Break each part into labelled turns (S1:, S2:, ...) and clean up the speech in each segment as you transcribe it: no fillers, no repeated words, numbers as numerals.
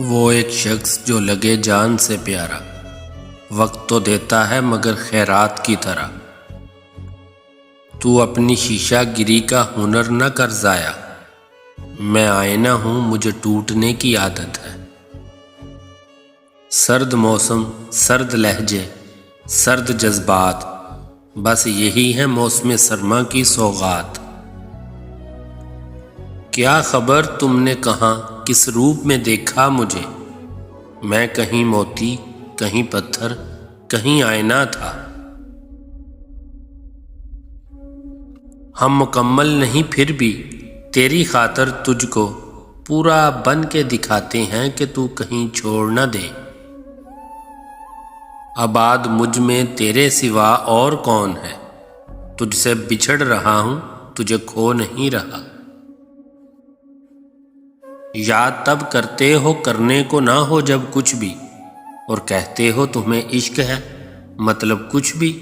S1: وہ ایک شخص جو لگے جان سے پیارا، وقت تو دیتا ہے مگر خیرات کی طرح۔ تو اپنی شیشہ گری کا ہنر نہ کر ضائع، میں آئینہ ہوں، مجھے ٹوٹنے کی عادت ہے۔ سرد موسم، سرد لہجے، سرد جذبات، بس یہی ہے موسم سرما کی سوغات۔ کیا خبر تم نے کہاں کس روپ میں دیکھا مجھے، میں کہیں موتی، کہیں پتھر، کہیں آئینہ تھا۔ ہم مکمل نہیں پھر بھی تیری خاطر تجھ کو پورا بن کے دکھاتے ہیں کہ تو کہیں چھوڑ نہ دے۔ آباد مجھ میں تیرے سوا اور کون ہے، تجھ سے بچھڑ رہا ہوں، تجھے کھو نہیں رہا۔ یاد تب کرتے ہو کرنے کو نہ ہو جب کچھ بھی، اور کہتے ہو تمہیں عشق ہے مطلب کچھ بھی۔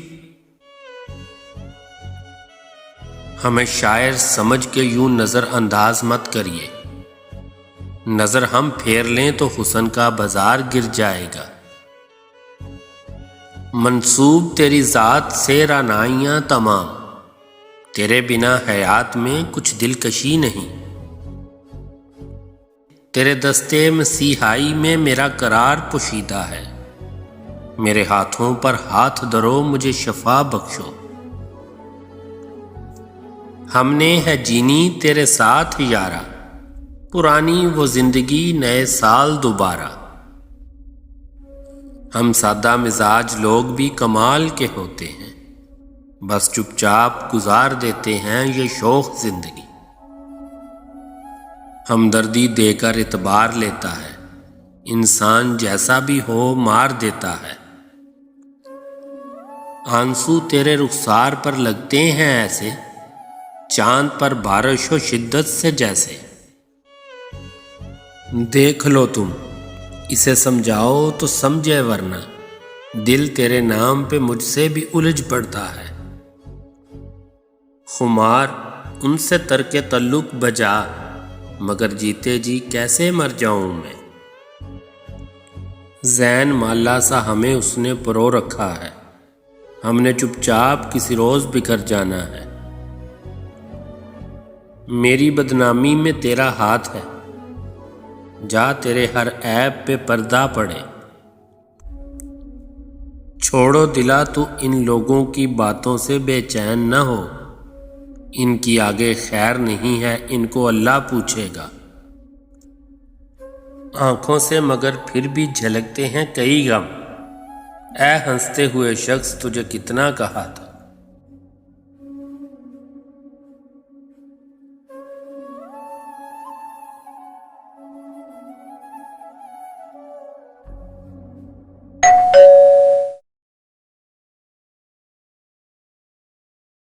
S1: ہمیں شاعر سمجھ کے یوں نظر انداز مت کریے، نظر ہم پھیر لیں تو حسن کا بازار گر جائے گا۔ منسوب تیری ذات سے رعنائیاں تمام، تیرے بنا حیات میں کچھ دلکشی نہیں۔ تیرے دستے مسیحائی میں میرا قرار پوشیدہ ہے، میرے ہاتھوں پر ہاتھ دھرو، مجھے شفا بخشو۔ ہم نے ہے جینی تیرے ساتھ یارا، پرانی وہ زندگی نئے سال دوبارہ۔ ہم سادہ مزاج لوگ بھی کمال کے ہوتے ہیں، بس چپ چاپ گزار دیتے ہیں یہ شوخ زندگی۔ ہمدردی دے کر اعتبار لیتا ہے، انسان جیسا بھی ہو مار دیتا ہے۔ آنسو تیرے رخسار پر لگتے ہیں ایسے، چاند پر بارش ہو شدت سے جیسے۔ دیکھ لو تم اسے سمجھاؤ تو سمجھے، ورنہ دل تیرے نام پہ مجھ سے بھی الجھ پڑتا ہے۔ خمار ان سے ترک تعلق بجا، مگر جیتے جی کیسے مر جاؤں میں۔ زین مالا سا ہمیں اس نے پرو رکھا ہے، ہم نے چپ چاپ کسی روز بکھر جانا ہے۔ میری بدنامی میں تیرا ہاتھ ہے، جا تیرے ہر عیب پہ پردہ پڑے۔ چھوڑو دلا تو ان لوگوں کی باتوں سے بے چین نہ ہو، ان کی آگے خیر نہیں ہے، ان کو اللہ پوچھے گا۔ آنکھوں سے مگر پھر بھی جھلکتے ہیں کئی غم، اے ہنستے ہوئے شخص تجھے کتنا کہا تھا۔